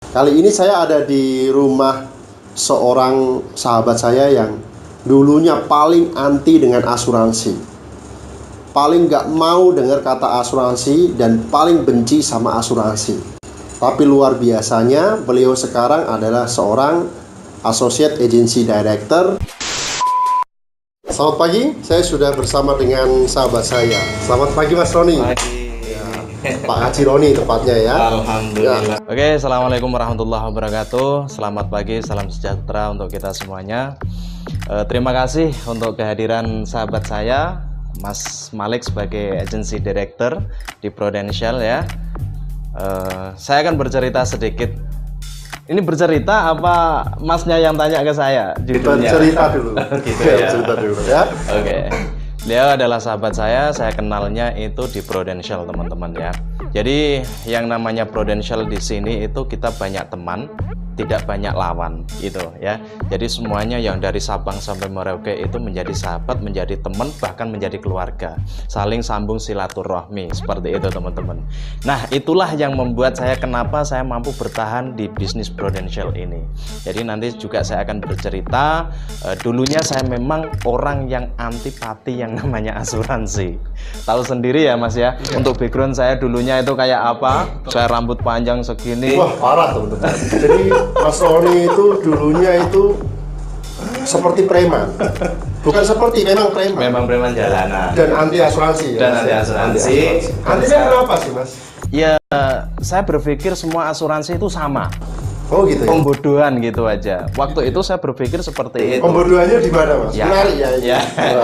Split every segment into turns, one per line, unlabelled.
Kali ini saya ada di rumah seorang sahabat saya yang dulunya paling anti dengan asuransi, paling gak mau dengar kata asuransi dan paling benci sama asuransi. Tapi luar biasanya beliau sekarang adalah seorang Associate Agency Director. Selamat pagi, saya sudah bersama dengan sahabat saya. Selamat pagi Mas Roni.
Pagi.
Ya, Pak Haji Roni tepatnya ya.
Alhamdulillah.
Ya.
Oke, assalamualaikum warahmatullahi wabarakatuh. Selamat pagi, salam sejahtera untuk kita semuanya. Terima kasih untuk kehadiran sahabat saya, Mas Malik sebagai Agency Director di Prudential ya. Saya akan bercerita sedikit. Ini bercerita apa masnya yang tanya ke saya? Judulnya.
Bercerita dulu.
Gitu ya.
Bercerita dulu ya.
Oke. Dia adalah sahabat saya kenalnya itu di Prudential teman-teman ya. Jadi yang namanya Prudential di sini itu kita banyak teman, tidak banyak lawan gitu ya. Jadi semuanya yang dari Sabang sampai Merauke itu menjadi sahabat, menjadi teman, bahkan menjadi keluarga. Saling sambung silaturahmi seperti itu teman-teman. Nah, itulah yang membuat saya kenapa saya mampu bertahan di bisnis Prudential ini. Jadi nanti juga saya akan bercerita dulunya saya memang orang yang antipati yang namanya asuransi. Tahu sendiri ya Mas ya. Untuk background saya dulunya itu kayak apa? Saya rambut panjang segini.
Wah, parah teman-teman. Jadi Mas Roni itu dulunya itu seperti preman. Bukan seperti, memang preman.
Memang preman jalanan.
Dan anti asuransi ya.
Dan anti asuransi.
Antinya kenapa sih Mas?
Ya, saya berpikir semua asuransi itu sama.
Oh gitu ya.
Pembodohan gitu aja. Waktu itu saya berpikir seperti itu.
Pembodohannya di mana Mas?
Ya,
Menarik ya.
ya,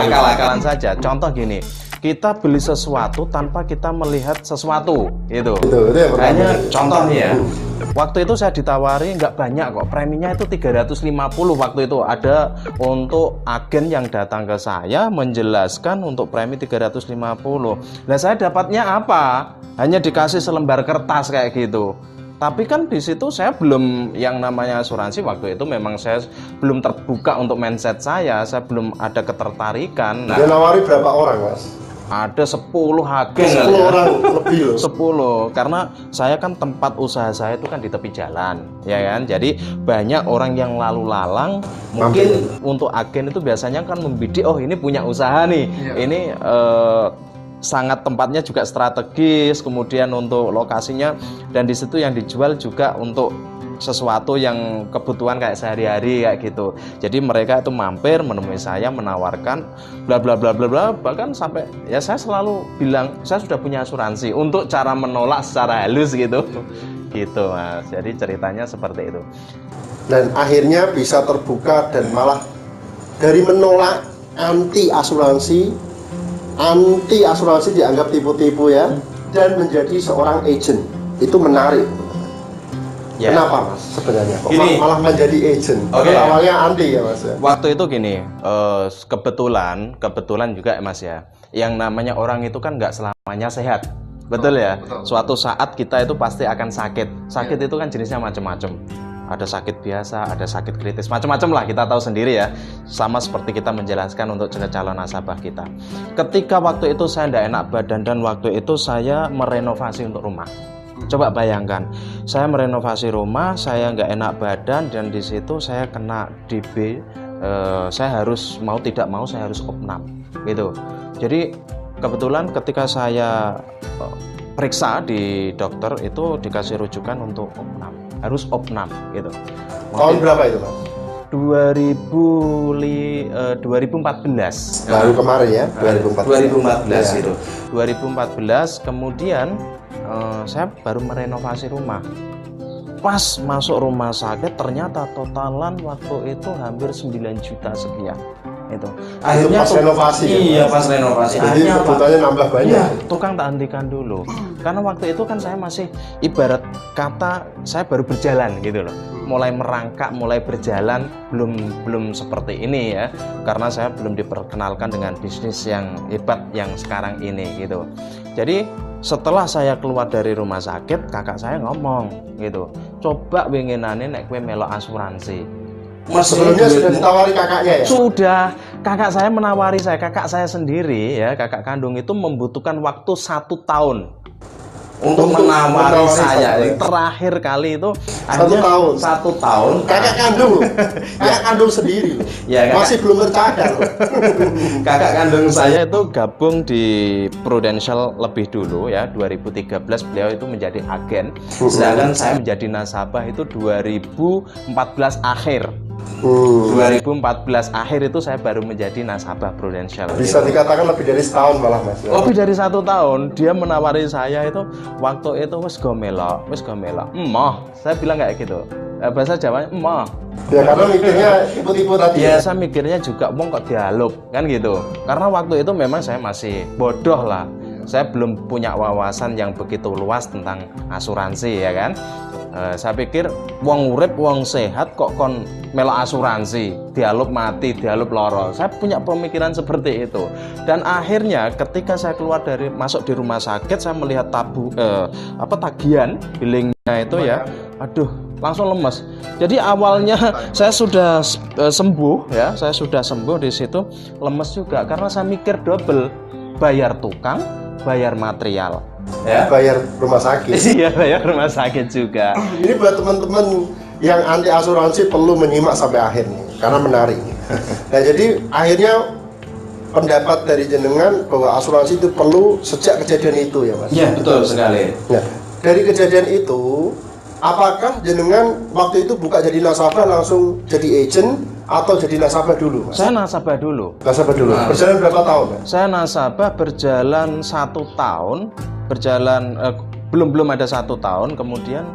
akal-akalan saja. Contoh gini, kita beli sesuatu tanpa kita melihat sesuatu, gitu.
Itu ya pertama.
Kayaknya contoh nih ya. Waktu itu saya ditawari nggak banyak kok, preminya itu 350 waktu itu. Ada untuk agen yang datang ke saya menjelaskan untuk premi 350. Nah, saya dapatnya apa? Hanya dikasih selembar kertas kayak gitu. Tapi kan di situ saya belum yang namanya asuransi waktu itu memang saya belum terbuka untuk mindset saya belum ada ketertarikan. Nah,
Dia nawari berapa orang Mas?
ada 10 agen
10 orang lebih loh.
10 karena saya kan tempat usaha saya itu kan di tepi jalan ya kan, jadi banyak orang yang lalu lalang mungkin untuk agen itu biasanya kan membidik, oh ini punya usaha nih ini sangat tempatnya juga strategis, kemudian untuk lokasinya dan di situ yang dijual juga untuk sesuatu yang kebutuhan kayak sehari-hari kayak gitu. Jadi mereka itu mampir menemui saya menawarkan bla bla bla bla bla, bahkan sampai ya saya selalu bilang saya sudah punya asuransi untuk cara menolak secara halus gitu. Gitu Mas. Jadi ceritanya seperti itu.
Dan akhirnya bisa terbuka dan malah dari menolak anti asuransi dianggap tipu-tipu ya, dan menjadi seorang agent. Itu menarik.
Ya.
Kenapa Mas sebenarnya? Kok
Gini.
malah menjadi agent?
Oke.
Awalnya anti ya Mas ya?
Waktu itu gini, kebetulan juga Mas ya, yang namanya orang itu kan nggak selamanya sehat, betul ya? Suatu saat kita itu pasti akan sakit. Sakit itu kan jenisnya macam-macam. Ada sakit biasa, ada sakit kritis, macam-macam lah kita tahu sendiri ya. Sama seperti kita menjelaskan untuk calon nasabah kita. Ketika waktu itu saya tidak enak badan dan waktu itu saya merenovasi untuk rumah. Coba bayangkan, saya merenovasi rumah, saya nggak enak badan dan di situ saya kena DB, saya harus mau tidak mau saya harus opnam, gitu. Jadi kebetulan ketika saya periksa di dokter itu dikasih rujukan untuk opnam, harus opnam, gitu.
Tahun berapa itu Pak?
2014.
Baru kemarin ya,
2014
Ya.
itu. 2014 kemudian saya baru merenovasi rumah. Pas masuk rumah sakit ternyata totalan waktu itu hampir 9 juta sekian. Itu.
Akhirnya pas renovasi.
Iya, pas renovasi.
Jadi
Akhirnya
kebutuhannya nambah banyak.
Iya, tukang tak hentikan dulu. Karena waktu itu kan saya masih ibarat kata saya baru berjalan gitu loh. Mulai merangkak, mulai berjalan, belum seperti ini ya. Karena saya belum diperkenalkan dengan bisnis yang hebat yang sekarang ini gitu. Jadi setelah saya keluar dari rumah sakit, kakak saya ngomong gitu, coba winginane nek kowe melok asuransi.
Mas sebelumnya sudah ditawari kakaknya ya?
Sudah, kakak saya menawari saya, kakak saya sendiri ya, kakak kandung itu membutuhkan waktu 1 tahun untuk menawari saya. Terakhir kali itu satu tahun.
Kakak kandung, kakak kandung sendiri,
ya,
masih belum tercadar.
Kakak kandung saya itu gabung di Prudential lebih dulu ya, 2013 beliau itu menjadi agen, sedangkan saya menjadi nasabah itu 2014 akhir. 2014 akhir itu saya baru menjadi nasabah Prudential.
Bisa dikatakan lebih dari setahun malah Mas.
Lebih dari 1 tahun. Dia menawari saya itu waktu itu wis go melok. Emoh, saya bilang kayak gitu. Bahasa Jawanya emoh.
Ya karena mikirnya tipu-tipu tadi.
Ya saya mikirnya juga wong kok dialog kan gitu. Karena waktu itu memang saya masih bodoh lah. Saya belum punya wawasan yang begitu luas tentang asuransi ya kan. Saya pikir wong urip wong sehat kok kon melok asuransi, dialog mati, dialog loro. Saya punya pemikiran seperti itu. Dan akhirnya ketika saya keluar dari masuk di rumah sakit, saya melihat tagihan billingnya itu ya, aduh langsung lemes. Jadi awalnya saya sudah sembuh ya, saya sudah sembuh di situ, lemes juga karena saya mikir double, bayar tukang, bayar material. Ya,
bayar rumah sakit.
Iya, bayar rumah sakit juga.
Ini buat teman-teman yang anti asuransi perlu menyimak sampai akhir nih, karena menarik. Nah, jadi akhirnya pendapat dari jenengan bahwa asuransi itu perlu sejak kejadian itu ya Mas?
Iya, betul sekali.
Nah, dari kejadian itu, apakah jenengan waktu itu buka jadi nasabah langsung jadi agent atau jadi nasabah dulu Mas?
Saya nasabah dulu.
Nasabah dulu. Berjalan berapa tahun Mas?
Saya nasabah berjalan 1 tahun. Belum ada 1 tahun, kemudian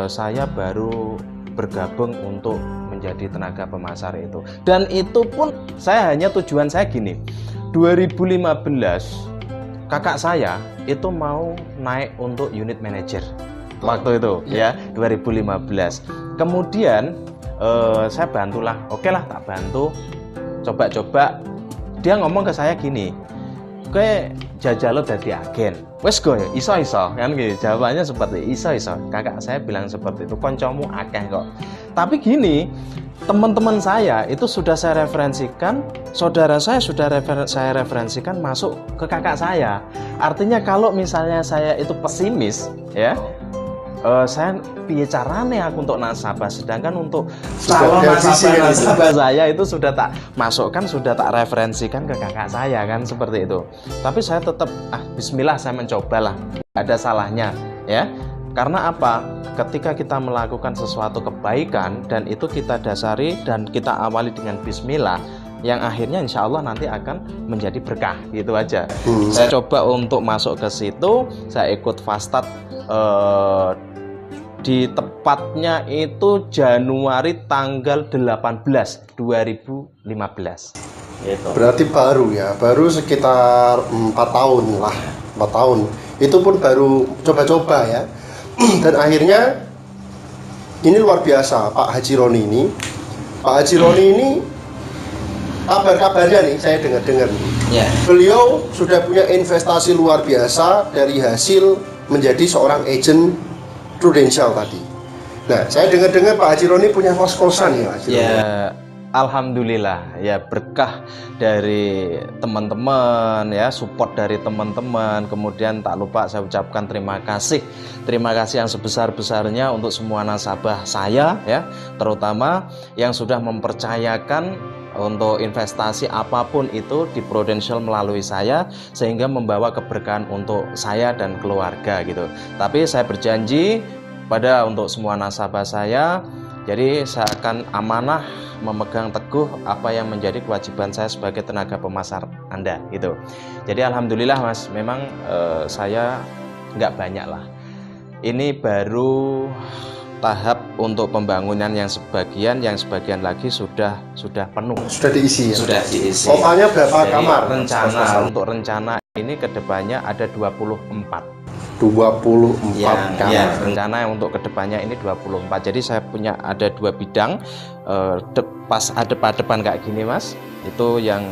saya baru bergabung untuk menjadi tenaga pemasar itu. Dan itu pun saya hanya tujuan saya gini, 2015 kakak saya itu mau naik untuk unit manager waktu itu ya 2015. Kemudian saya bantulah, oke lah tak bantu, coba-coba. Dia ngomong ke saya gini, oke jajal lo jadi agen, wes go ya, iso kan gitu. Jawabannya seperti iso. Kakak saya bilang seperti itu, koncomu akeh kok. Tapi gini, teman-teman saya itu sudah saya referensikan, saudara saya sudah saya referensikan masuk ke kakak saya. Artinya kalau misalnya saya itu pesimis ya, saya piye carane aku untuk nasabah, sedangkan untuk calon nasabah saya itu sudah tak masukkan, sudah tak referensikan ke kakak saya kan, seperti itu. Tapi saya tetap bismillah, saya mencobalah, tidak ada salahnya ya. Karena apa? Ketika kita melakukan sesuatu kebaikan dan itu kita dasari dan kita awali dengan bismillah, yang akhirnya insya Allah nanti akan menjadi berkah, gitu aja. Saya coba untuk masuk ke situ, saya ikut fastat di tepatnya itu Januari tanggal 18 2015 gitu.
Berarti baru ya, baru sekitar 4 tahun lah, 4 tahun itu pun baru coba-coba ya. Dan akhirnya ini luar biasa Pak Haji Roni ini. Pak Haji Roni ini kabar-kabarnya nih saya dengar-dengar
ya.
Beliau sudah punya investasi luar biasa dari hasil menjadi seorang agent Prudential tadi. Nah, saya dengar-dengar Pak Haji Roni punya kos-kosan ya, Haji Roni.
Ya, alhamdulillah ya, berkah dari teman-teman ya, support dari teman-teman. Kemudian tak lupa saya ucapkan terima kasih yang sebesar-besarnya untuk semua nasabah saya ya, terutama yang sudah mempercayakan untuk investasi apapun itu di Prudential melalui saya, sehingga membawa keberkahan untuk saya dan keluarga gitu. Tapi saya berjanji pada untuk semua nasabah saya, jadi saya akan amanah memegang teguh apa yang menjadi kewajiban saya sebagai tenaga pemasar Anda gitu. Jadi alhamdulillah Mas, memang saya nggak banyak lah. Ini baru tahap untuk pembangunan yang sebagian lagi sudah penuh.
Sudah diisi ya?
Sudah diisi.
Totalnya berapa kamar?
Untuk rencana ini kedepannya ada 24
kamar.
Ya, rencana yang untuk kedepannya ini 24. Jadi saya punya ada 2 bidang, pas ada depan kayak gini Mas. Itu yang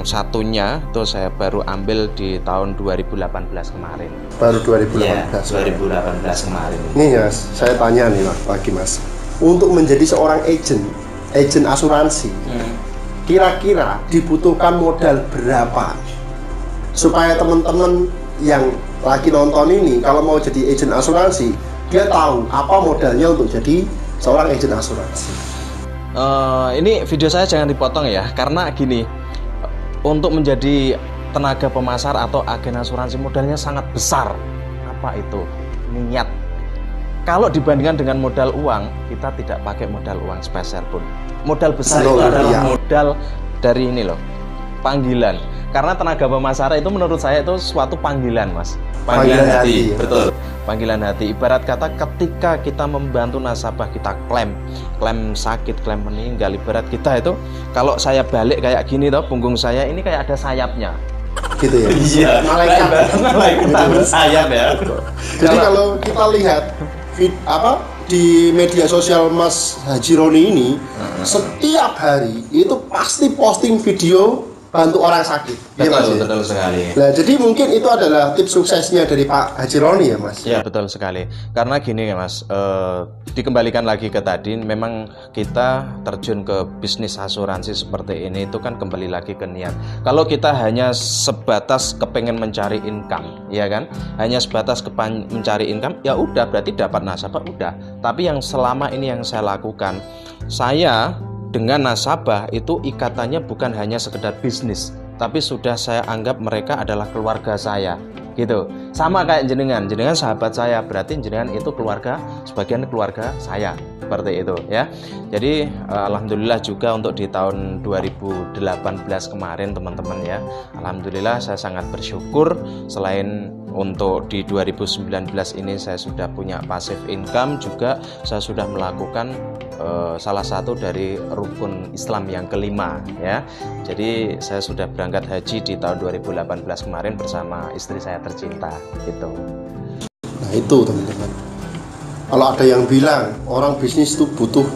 satunya itu saya baru ambil di tahun 2018 kemarin.
Baru 2018.
Ya, 2018 kemarin.
Nih Mas, saya tanya nih Mas. Untuk menjadi seorang agent asuransi, kira-kira dibutuhkan modal berapa supaya teman-teman yang lagi nonton ini kalau mau jadi agen asuransi, dia tahu apa modalnya untuk jadi seorang agen asuransi.
Ini video saya jangan dipotong ya, karena gini, untuk menjadi tenaga pemasar atau agen asuransi modalnya sangat besar. Apa itu? Niat. Kalau dibandingkan dengan modal uang, kita tidak pakai modal uang sepeser pun. Modal besar itu adalah modal dari ini loh, panggilan. Karena tenaga pemasar itu menurut saya itu suatu panggilan, Mas. Panggilan hati, betul. Panggilan hati. Ibarat kata ketika kita membantu nasabah kita klaim sakit, klaim meninggal, ibarat kita itu kalau saya balik kayak gini toh, punggung saya ini kayak ada sayapnya.
Gitu ya.
Iya, malaikat bersayap ya.
Jadi kalau kita lihat di media sosial Mas Haji Roni ini, setiap hari itu pasti posting video bantu orang sakit.
Betul,
ya, Mas,
betul sekali.
Nah, jadi mungkin itu adalah tips suksesnya dari Pak Haji Roni ya, Mas.
Ya, betul sekali. Karena gini ya, Mas, dikembalikan lagi ke tadi, memang kita terjun ke bisnis asuransi seperti ini itu kan kembali lagi ke niat. Kalau kita hanya sebatas kepengen mencari income, ya kan? Hanya sebatas mencari income, ya udah berarti dapat nasabah udah. Tapi yang selama ini yang saya lakukan, saya dengan nasabah itu ikatannya bukan hanya sekedar bisnis, tapi sudah saya anggap mereka adalah keluarga saya, gitu. Sama kayak jenengan sahabat saya, berarti jenengan itu keluarga, sebagian keluarga saya, seperti itu ya. Jadi alhamdulillah juga untuk di tahun 2018 kemarin teman-teman ya, alhamdulillah saya sangat bersyukur. Selain untuk di 2019 ini saya sudah punya passive income, juga saya sudah melakukan salah satu dari rukun Islam yang kelima ya. Jadi saya sudah berangkat haji di tahun 2018 kemarin bersama istri saya tercinta gitu.
Nah itu teman-teman, kalau ada yang bilang orang bisnis itu butuh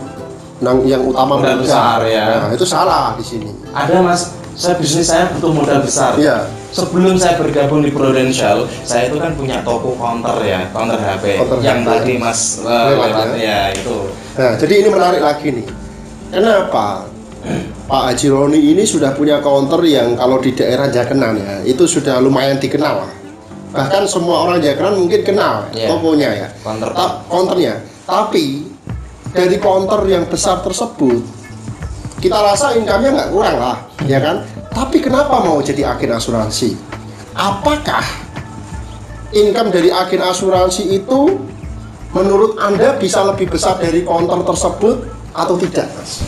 yang utama
modal besar ya,
nah itu salah di sini.
Ada, Mas, bisnis saya butuh modal besar
ya.
Sebelum saya bergabung di Prudential, saya itu kan punya toko counter ya, counter HP yang tadi Mas lewat ya itu.
Nah, jadi ini menarik lagi nih. Kenapa Pak Haji Roni ini sudah punya counter yang kalau di daerah Jakenan ya, itu sudah lumayan dikenal. Bahkan semua orang Jakenan mungkin kenal tokonya ya, counternya. Tapi dari counter yang besar tersebut, kita rasa income-nya nggak kurang lah, ya kan? Tapi kenapa mau jadi agen asuransi? Apakah income dari agen asuransi itu menurut Anda bisa lebih besar dari counter tersebut atau tidak, Mas?